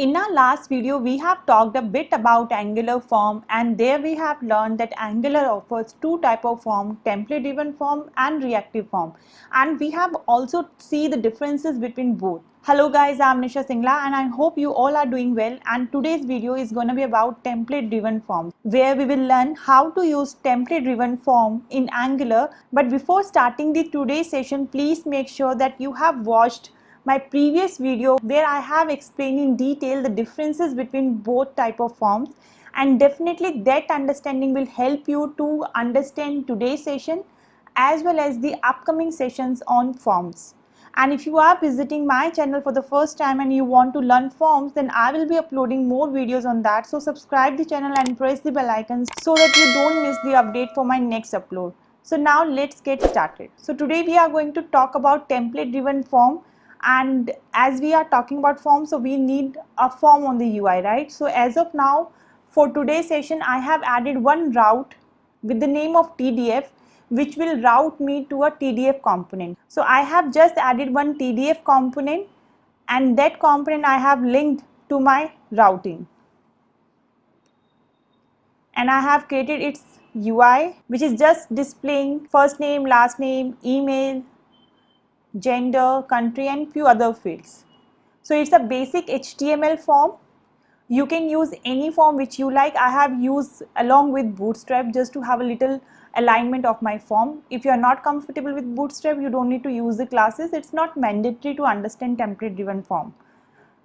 In our last video, we have talked a bit about Angular form, and there we have learned that Angular offers two types of form, template driven form and reactive form. And we have also seen the differences between both. Hello guys, I'm Nisha Singla and I hope you all are doing well, and today's video is going to be about template driven form, where we will learn how to use template driven form in Angular. But before starting the today's session, please make sure that you have watched my previous video where I have explained in detail the differences between both type of forms, and definitely that understanding will help you to understand today's session as well as the upcoming sessions on forms. And if you are visiting my channel for the first time and you want to learn forms, then I will be uploading more videos on that. So subscribe the channel and press the bell icon so that you don't miss the update for my next upload. So now let's get started. So today we are going to talk about template driven form, and as we are talking about form, so we need a form on the UI, right? So as of now, for today's session, I have added one route with the name of TDF, which will route me to a TDF component. So I have just added one TDF component, and that component I have linked to my routing, and I have created its UI, which is just displaying first name, last name, email, gender, country, and few other fields. So it's a basic HTML form. You can use any form which you like. I have used along with Bootstrap just to have a little alignment of my form. If you are not comfortable with Bootstrap, you don't need to use the classes. It's not mandatory to understand template driven form.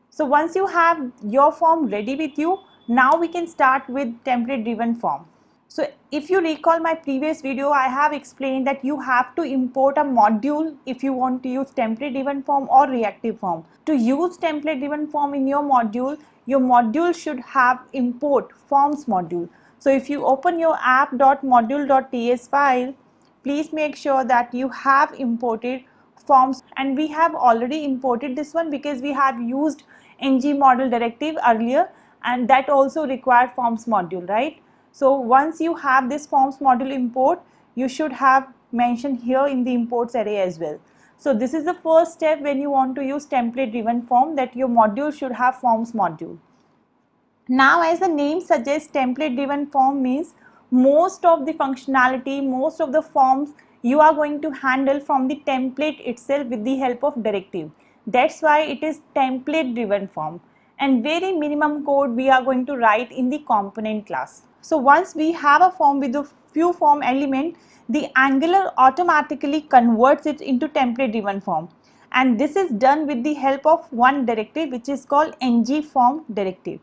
So once you have your form ready with you, now we can start with template driven form. So if you recall my previous video, I have explained that you have to import a module if you want to use template driven form or reactive form. To use template driven form in your module should have import forms module. So if you open your app.module.ts file, please make sure that you have imported forms, and we have already imported this one because we have used ng model directive earlier, and that also required forms module, right? So once you have this forms module import, you should have mentioned here in the imports array as well. So this is the first step when you want to use template driven form, that your module should have forms module. Now, as the name suggests, template driven form means most of the functionality, most of the forms you are going to handle from the template itself with the help of directive. That's why it is template driven form, and very minimum code we are going to write in the component class. So once we have a form with a few form element, the Angular automatically converts it into template driven form, and this is done with the help of one directive which is called ngForm directive.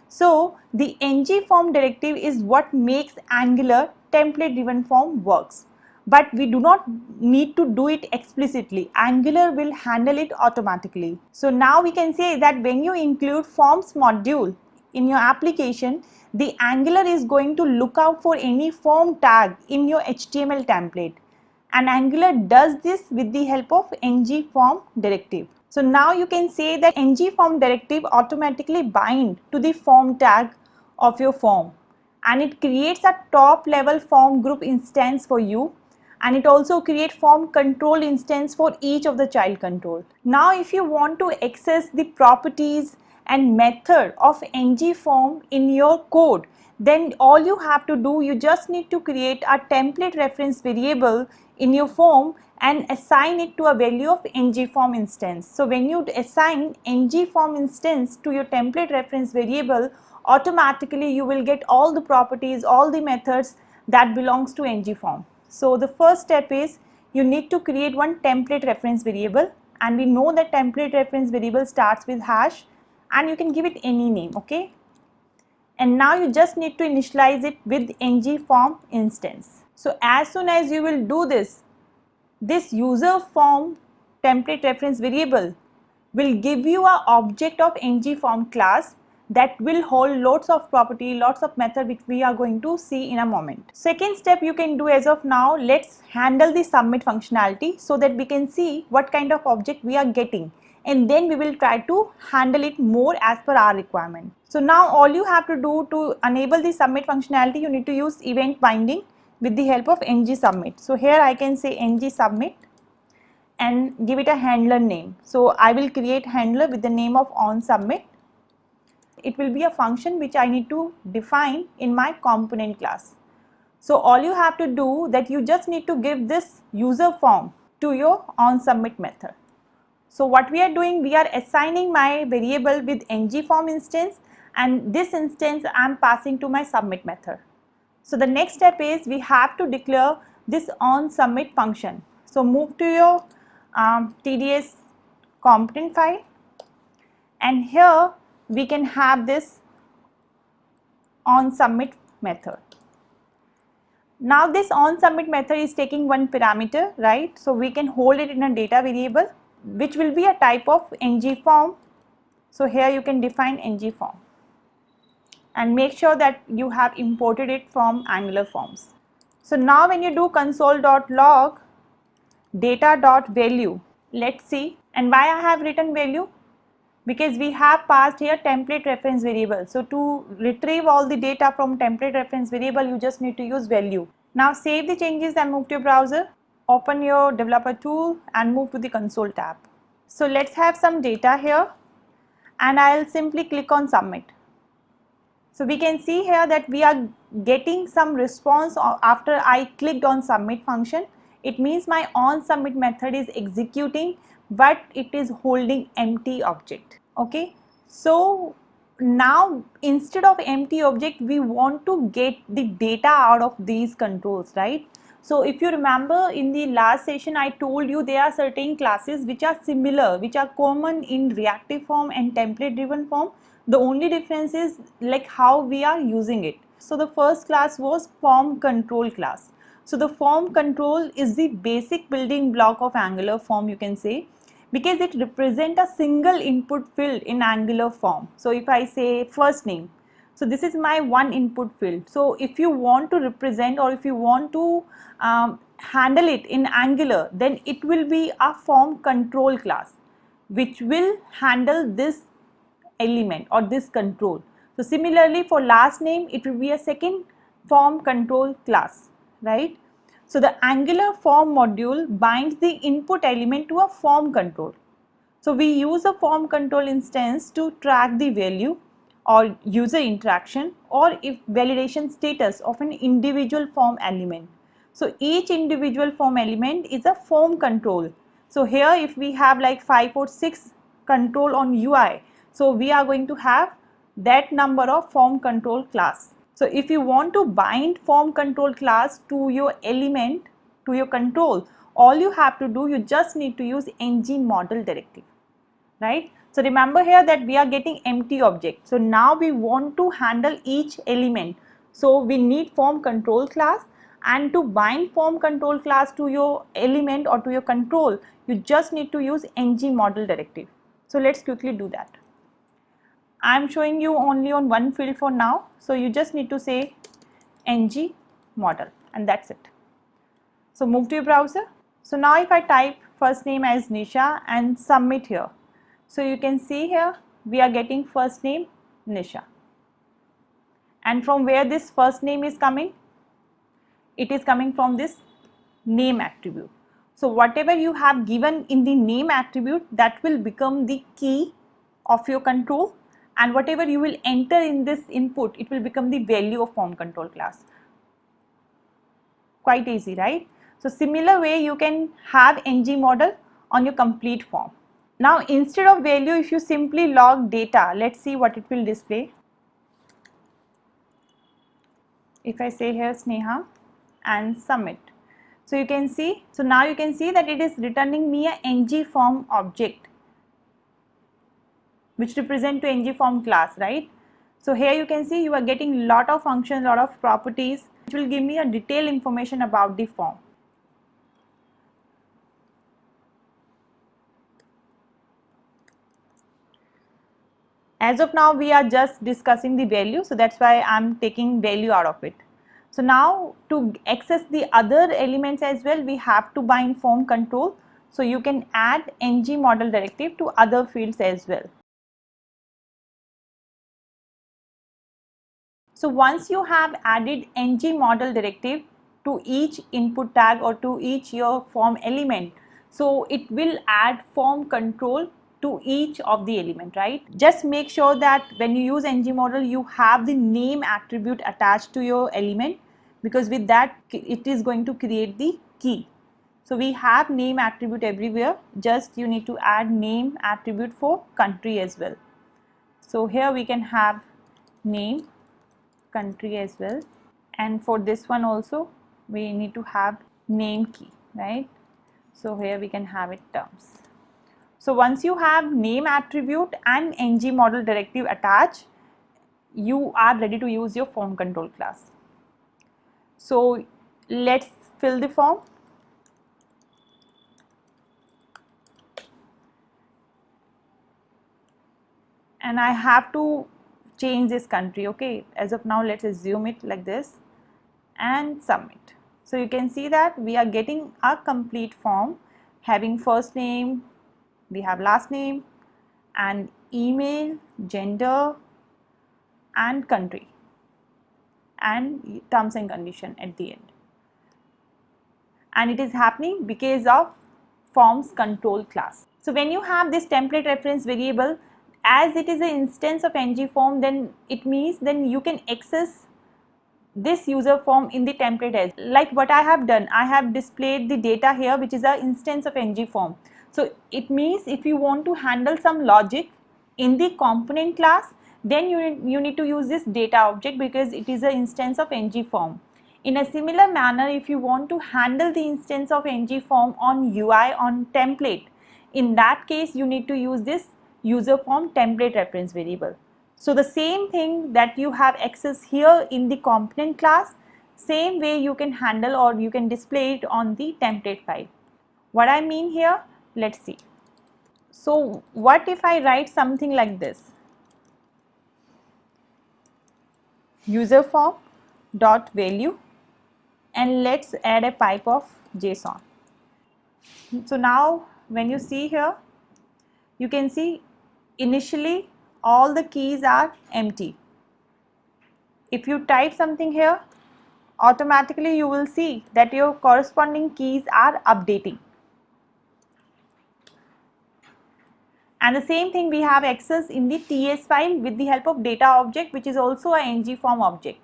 So the ngForm directive is what makes Angular template driven form works, but we do not need to do it explicitly. Angular will handle it automatically. So now we can say that when you include forms module in your application, the Angular is going to look out for any form tag in your HTML template, and Angular does this with the help of ngForm directive. So now you can say that ngForm directive automatically bind to the form tag of your form, and it creates a top level form group instance for you, and it also creates form control instance for each of the child control. Now if you want to access the properties and method of ngForm in your code, then all you have to do, you just need to create a template reference variable in your form and assign it to a value of ngForm instance. So when you assign ngForm instance to your template reference variable, automatically you will get all the properties, all the methods that belongs to ngForm. So the first step is you need to create one template reference variable, and we know that template reference variable starts with hash, and you can give it any name, okay? And now you just need to initialize it with ngForm instance. So as soon as you will do this, this user form template reference variable will give you an object of ngForm class that will hold lots of property, lots of method, which we are going to see in a moment. Second step you can do as of now, let's handle the submit functionality so that we can see what kind of object we are getting, and then we will try to handle it more as per our requirement. So now all you have to do to enable the submit functionality, you need to use event binding with the help of ng-submit. So here I can say ng-submit and give it a handler name. So I will create handler with the name of onSubmit, it will be a function which I need to define in my component class. So all you have to do that you just need to give this user form to your onSubmit method. So what we are doing, we are assigning my variable with ngForm instance, and this instance I am passing to my submit method. So the next step is we have to declare this onSubmit function. So move to your TDS component file, and here we can have this onSubmit method. Now this onSubmit method is taking one parameter, right? So we can hold it in a data variable which will be a type of ngForm. So here you can define ngForm and make sure that you have imported it from Angular Forms. So now when you do console.log data.value, let's see, and why I have written value? Because we have passed here template reference variable. So to retrieve all the data from template reference variable, you just need to use value. Now save the changes and move to your browser, open your developer tool and move to the console tab. So let's have some data here, and I'll simply click on submit. So we can see here that we are getting some response after I clicked on submit function. It means my onSubmit method is executing, but it is holding empty object. Okay, so now instead of empty object, we want to get the data out of these controls, right? So if you remember in the last session, I told you there are certain classes which are similar, which are common in reactive form and template driven form. The only difference is like how we are using it. So the first class was form control class. So the form control is the basic building block of Angular form, you can say, because it represents a single input field in Angular form. So if I say first name, so this is my one input field. So if you want to represent or if you want to handle it in Angular, then it will be a form control class which will handle this element or this control. So similarly for last name, it will be a second form control class, right? So the Angular form module binds the input element to a form control. So we use a form control instance to track the value or user interaction or if validation status of an individual form element. So each individual form element is a form control. So here if we have like 5 or 6 control on UI, so we are going to have that number of form control class. So if you want to bind form control class to your element, to your control, all you have to do, you just need to use ng model directive, right? So remember here that we are getting empty object. So now we want to handle each element. So we need form control class, and to bind form control class to your element or to your control, you just need to use ng model directive. So let's quickly do that. I am showing you only on one field for now. So you just need to say ng model and that's it. So move to your browser. So now if I type first name as Nisha and submit here, so you can see here we are getting first name Nisha. And from where this first name is coming? It is coming from this name attribute. So whatever you have given in the name attribute, that will become the key of your control, and whatever you will enter in this input, it will become the value of form control class. Quite easy, right? So similar way you can have ng model on your complete form. Now instead of value, if you simply log data, let's see what it will display. If I say here Sneha and submit, so you can see, so now you can see that it is returning me a ngForm object which represent to ngForm class, right? So here you can see you are getting lot of functions, lot of properties which will give me a detailed information about the form. As of now we are just discussing the value, so that's why I am taking value out of it. So now to access the other elements as well, we have to bind form control. So you can add ng model directive to other fields as well. So once you have added ng model directive to each input tag or to each your form element, so it will add form control to each of the element, right? Just make sure that when you use ng model, you have the name attribute attached to your element, because with that it is going to create the key. So we have name attribute everywhere, just you need to add name attribute for country as well. So here we can have name, country as well, and for this one also we need to have name key, right? So here we can have it terms. So once you have name attribute and ng model directive attached, you are ready to use your form control class. So let's fill the form. And I have to change this country, okay? As of now, let's assume it like this and submit. So you can see that we are getting a complete form having first name, we have last name, and email, gender, and country, and terms and condition at the end. And it is happening because of forms control class. So when you have this template reference variable, as it is an instance of ng form, then it means then you can access this user form in the template as like what I have done. I have displayed the data here, which is an instance of ng form. So it means if you want to handle some logic in the component class, then you need to use this data object, because it is an instance of ng form. In a similar manner, if you want to handle the instance of ng form on UI on template, in that case you need to use this user form template reference variable. So the same thing that you have access here in the component class, same way you can handle or you can display it on the template file. What I mean here, let's see. So what if I write something like this? User form dot value, and let's add a pipe of JSON. So now when you see here, you can see initially all the keys are empty. If you type something here, automatically you will see that your corresponding keys are updating. And the same thing we have access in the TS file with the help of data object, which is also a ng form object.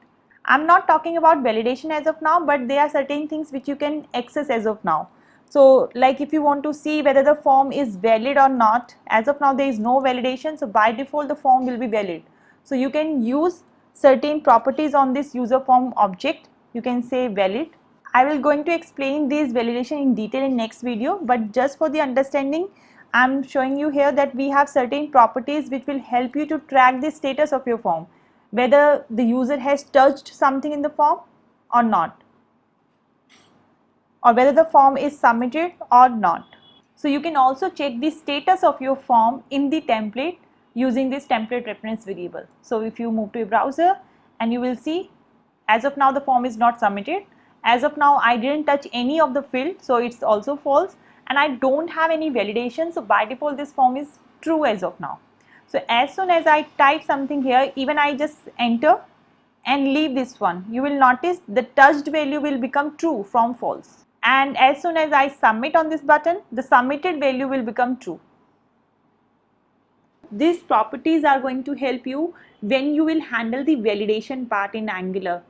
I'm not talking about validation as of now, but there are certain things which you can access as of now. So like if you want to see whether the form is valid or not, as of now there is no validation, so by default the form will be valid. So you can use certain properties on this user form object. You can say valid. I will going to explain this validation in detail in next video, but just for the understanding, I'm showing you here that we have certain properties which will help you to track the status of your form, whether the user has touched something in the form or not, or whether the form is submitted or not. So you can also check the status of your form in the template using this template reference variable. So if you move to a browser, and you will see as of now the form is not submitted. As of now I didn't touch any of the field, so it's also false, and I don't have any validation, so by default this form is true as of now. So as soon as I type something here, even I just enter and leave this one, you will notice the touched value will become true from false. And as soon as I submit on this button, the submitted value will become true. These properties are going to help you when you will handle the validation part in Angular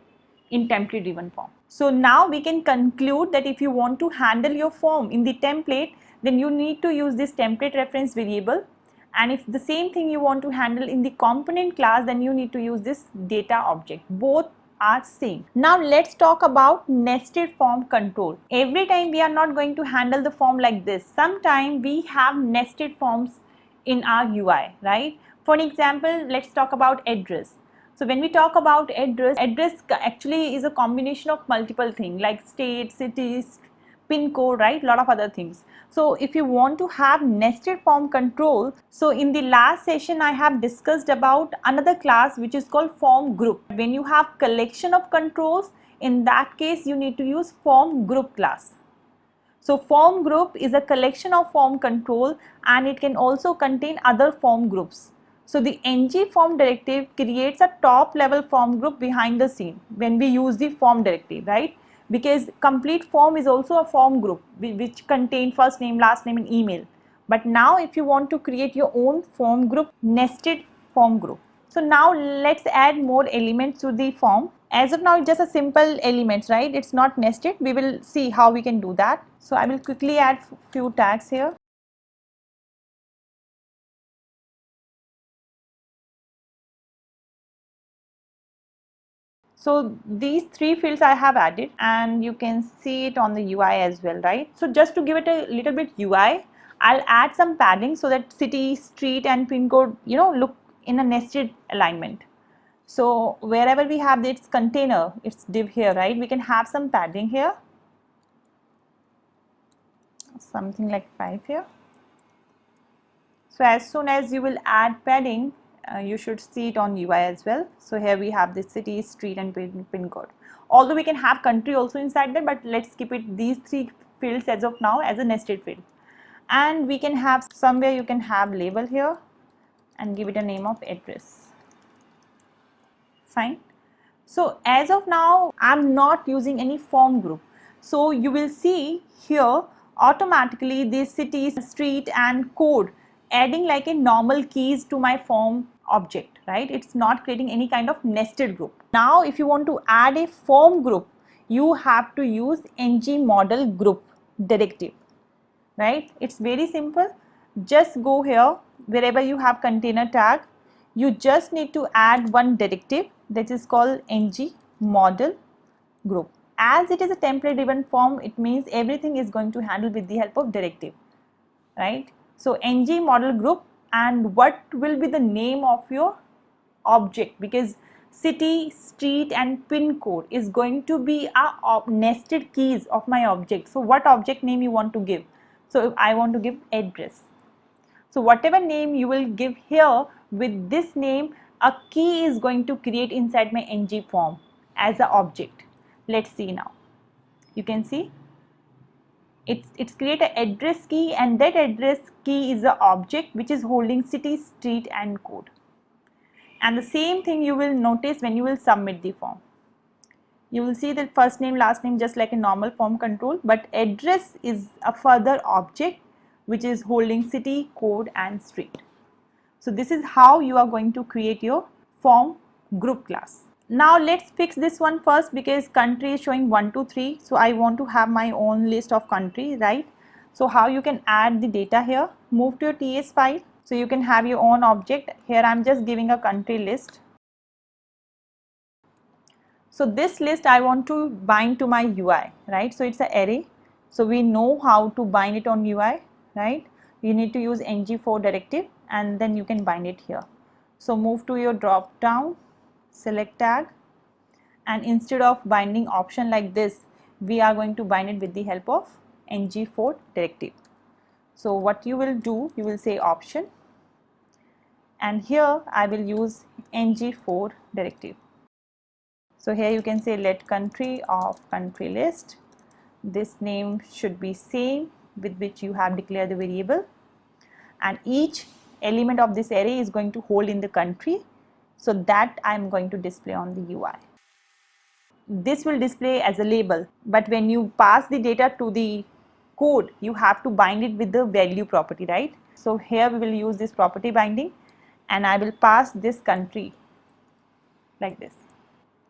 in template driven form. So now we can conclude that if you want to handle your form in the template, then you need to use this template reference variable, and if the same thing you want to handle in the component class, then you need to use this data object. Both are same. Now let's talk about nested form control. Every time we are not going to handle the form like this. Sometime we have nested forms in our UI, right? For an example, let's talk about address. So when we talk about address actually is a combination of multiple things like state, cities, pin code, right? Lot of other things. So if you want to have nested form control, so in the last session I have discussed about another class which is called form group. When you have collection of controls, in that case you need to use form group class. So form group is a collection of form control, and it can also contain other form groups. So the ng form directive creates a top level form group behind the scene when we use the form directive, right? Because complete form is also a form group which contain first name, last name and email. But now if you want to create your own form group, nested form group. So now let's add more elements to the form. As of now, it's just a simple elements, right? It's not nested. We will see how we can do that. So I will quickly add few tags here. So these three fields I have added, and you can see it on the UI as well, right? So just to give it a little bit UI, I'll add some padding so that city, street and pin code, look in a nested alignment. So wherever we have its container, its div here, right, we can have some padding here, something like 5 here. So as soon as you will add padding, you should see it on UI as well. So here we have the city, street and pin code. Although we can have country also inside there, but let's keep it these three fields as of now as a nested field. And we can have somewhere you can have label here and give it a name of address. Fine. So as of now, I'm not using any form group. So you will see here automatically the city, street and code adding like a normal keys to my form object, right? It's not creating any kind of nested group. Now if you want to add a form group, you have to use ng model group directive, right? It's very simple. Just go here, wherever you have container tag, you just need to add one directive that is called ng model group. As it is a template driven form, it means everything is going to handle with the help of directive, right? So ng model group, and what will be the name of your object, because city, street and pin code is going to be a nested keys of my object. So what object name you want to give? So if I want to give address, so whatever name you will give here, with this name a key is going to create inside my ng form as a object. Let's see now. You can see it's create an address key, and that address key is the object which is holding city, street and code. And the same thing you will notice when you will submit the form. You will see that first name, last name just like a normal form control, but address is a further object which is holding city, code and street. So this is how you are going to create your form group class. Now let's fix this one first, because country is showing 1 2 3. So I want to have my own list of country, right? So how you can add the data here? Move to your TS file. So you can have your own object. Here I'm just giving a country list. So this list I want to bind to my UI, right? So it's an array. So we know how to bind it on UI, right? You need to use ng4 directive and then you can bind it here. So move to your drop down, select tag, and instead of binding option like this, we are going to bind it with the help of ng4 directive. So what you will do, you will say option, and here I will use ng4 directive. So here you can say let country of country list. This name should be same with which you have declared the variable, and each element of this array is going to hold in the country, so that I am going to display on the UI. This will display as a label, but when you pass the data to the code, you have to bind it with the value property, right? So here we will use this property binding, and I will pass this country like this.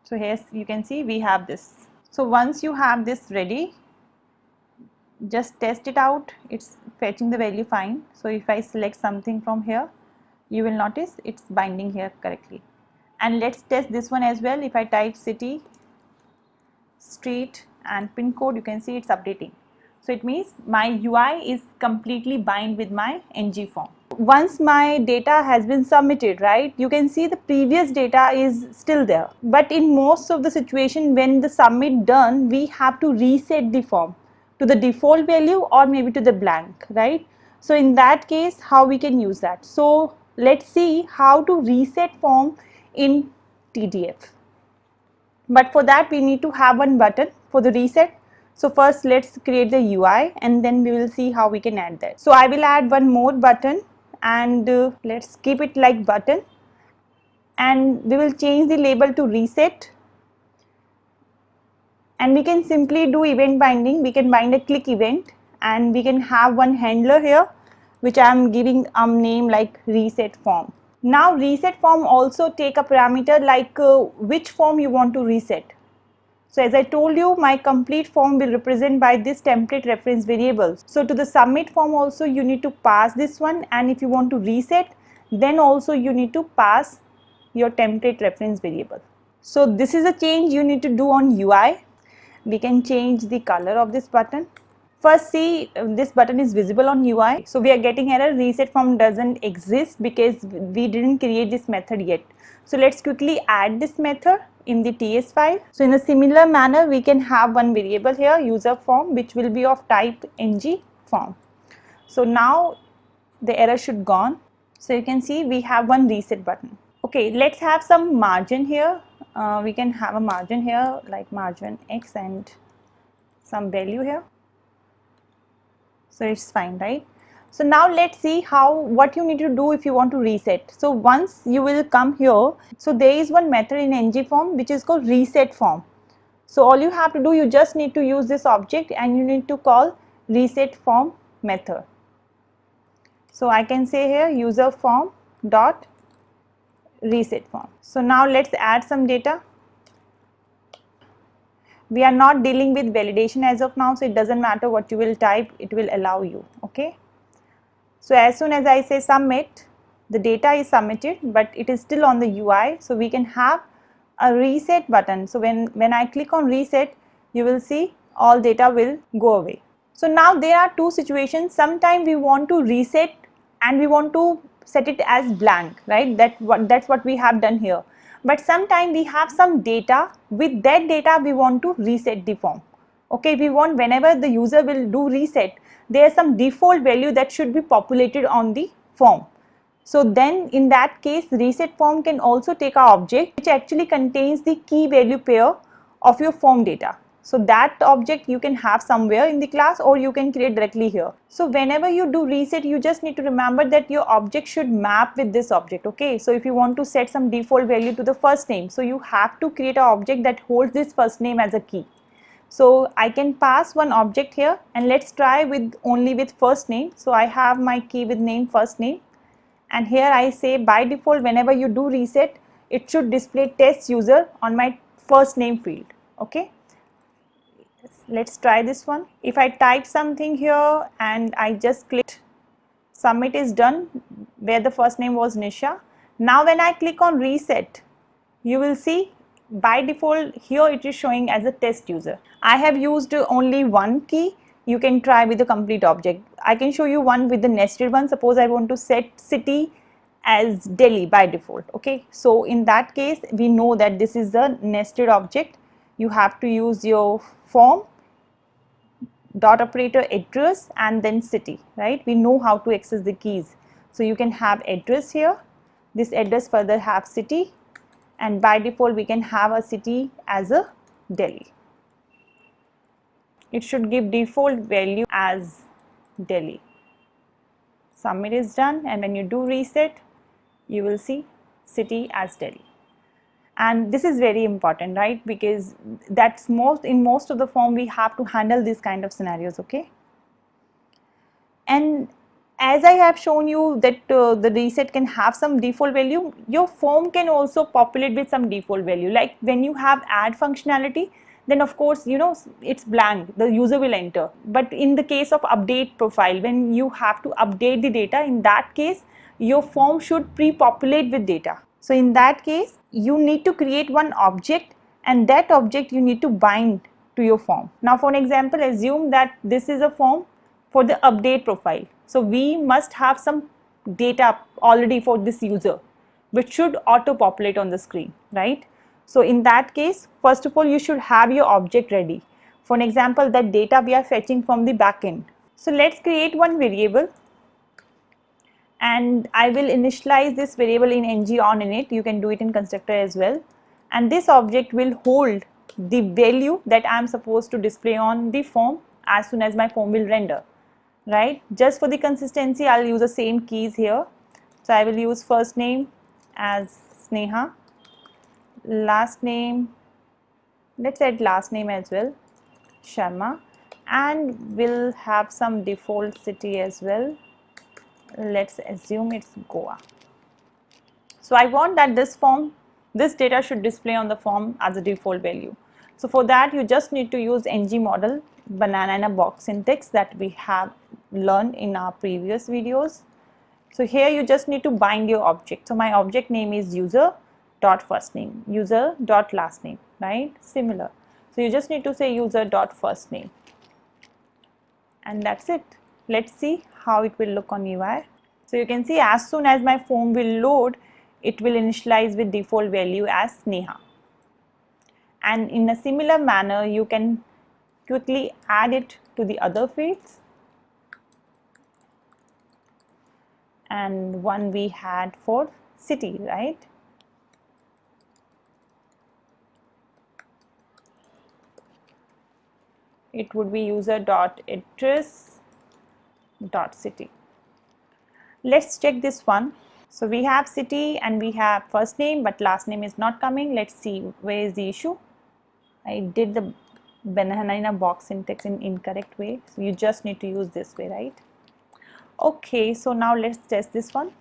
So here you can see we have this. So once you have this ready, just test it out. It's fetching the value fine. So if I select something from here, you will notice it's binding here correctly. And let's test this one as well. If I type city, street and pin code, you can see it's updating. So it means my UI is completely bind with my ng form. Once my data has been submitted, right, you can see the previous data is still there. But in most of the situation, when the submit done, we have to reset the form to the default value or maybe to the blank, right? So in that case, how we can use that? So let's see how to reset form in TDF. But for that we need to have one button for the reset. So first let's create the UI and then we will see how we can add that. So I will add one more button, and let's keep it like button, and we will change the label to reset, and we can simply do event binding. We can bind a click event and we can have one handler here, which I am giving a name like reset form. Now reset form also take a parameter like which form you want to reset. So as I told you, my complete form will represent by this template reference variable. So to the submit form also you need to pass this one, and if you want to reset, then also you need to pass your template reference variable. So this is a change you need to do on UI. We can change the color of this button. First, see, this button is visible on UI. So we are getting error, reset form doesn't exist because we didn't create this method yet. So let's quickly add this method in the TS file. So in a similar manner, we can have one variable here, user form, which will be of type ng form. So now the error should gone. So you can see we have one reset button. Okay, let's have some margin here. We can have a margin here like margin X and some value here. So it's fine, right? So now let's see what you need to do if you want to reset. So once you will come here, so there is one method in ng form which is called reset form. So all you have to do, you just need to use this object and you need to call reset form method. So I can say here user form dot reset form. So now let's add some data. We are not dealing with validation as of now, so it doesn't matter what you will type, it will allow you. Okay. So as soon as I say submit, the data is submitted, but it is still on the UI. So we can have a reset button. So when I click on reset, you will see all data will go away. So now there are two situations. Sometimes we want to reset and we want to set it as blank, right? That's what we have done here. But sometimes we have some data. With that data, we want to reset the form. Okay, we want whenever the user will do reset, there is some default value that should be populated on the form. So then in that case, reset form can also take an object which actually contains the key value pair of your form data. So that object you can have somewhere in the class or you can create directly here. So whenever you do reset, you just need to remember that your object should map with this object. Okay, so if you want to set some default value to the first name, so you have to create an object that holds this first name as a key. So I can pass one object here and let's try with only with first name. So I have my key with name first name, and here I say by default whenever you do reset, it should display test user on my first name field. Okay. Let's try this one. If I type something here and I just click submit, is done where the first name was Nisha. Now when I click on reset, you will see by default here it is showing as a test user. I have used only one key. You can try with the complete object. I can show you one with the nested one. Suppose I want to set city as Delhi by default. Okay, so in that case we know that this is the nested object. You have to use your form dot operator address and then city, right? We know how to access the keys. So you can have address here, this address further have city, and by default we can have a city as a Delhi. It should give default value as Delhi. Submit is done, and when you do reset, you will see city as Delhi. And this is very important, right? Because that's in most of the form we have to handle these kind of scenarios. Okay. And as I have shown you that the reset can have some default value, your form can also populate with some default value. Like when you have add functionality, then of course, you know, it's blank, the user will enter. But in the case of update profile, when you have to update the data, in that case, your form should pre-populate with data. So in that case, you need to create one object, and that object you need to bind to your form. Now for an example, assume that this is a form for the update profile. So we must have some data already for this user, which should auto populate on the screen, right? So in that case, first of all, you should have your object ready. For an example, that data we are fetching from the backend. So let's create one variable, and I will initialize this variable in ng on init. You can do it in constructor as well. And this object will hold the value that I am supposed to display on the form as soon as my form will render, right? Just for the consistency, I'll use the same keys here. So I will use first name as Sneha, last name, let's add last name as well, Sharma, and we'll have some default city as well, let's assume it's Goa. So I want that this data should display on the form as a default value. So for that you just need to use ng model banana in a box syntax that we have learned in our previous videos. So here you just need to bind your object. So my object name is user dot first name, user dot last name, right? Similar. So you just need to say user dot first name, and that's it. Let's see how it will look on UI. So you can see as soon as my form will load, it will initialize with default value as Sneha. And in a similar manner, you can quickly add it to the other fields. And one we had for city, right? It would be user.address.city. Let's check this one. So we have city and we have first name, but last name is not coming. Let's see where is the issue. I did the banana in a box syntax in incorrect way. So you just need to use this way, right? Okay, so now let's test this one.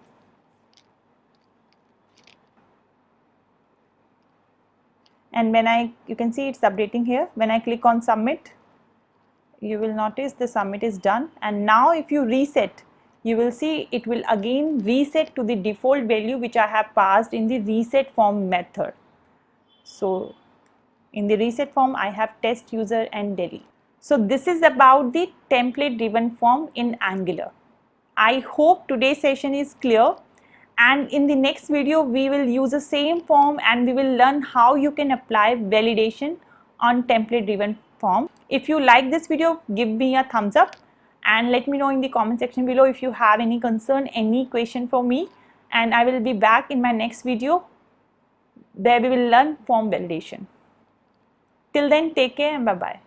And when you can see it's updating here. When I click on submit, you will notice the submit is done. And now if you reset, you will see it will again reset to the default value which I have passed in the reset form method. So in the reset form, I have test user and Delhi. So this is about the template driven form in Angular. I hope today's session is clear, and in the next video we will use the same form and we will learn how you can apply validation on template driven form. If you like this video, give me a thumbs up and let me know in the comment section below if you have any concern, any question for me, and I will be back in my next video where we will learn form validation. Till then, take care and bye bye.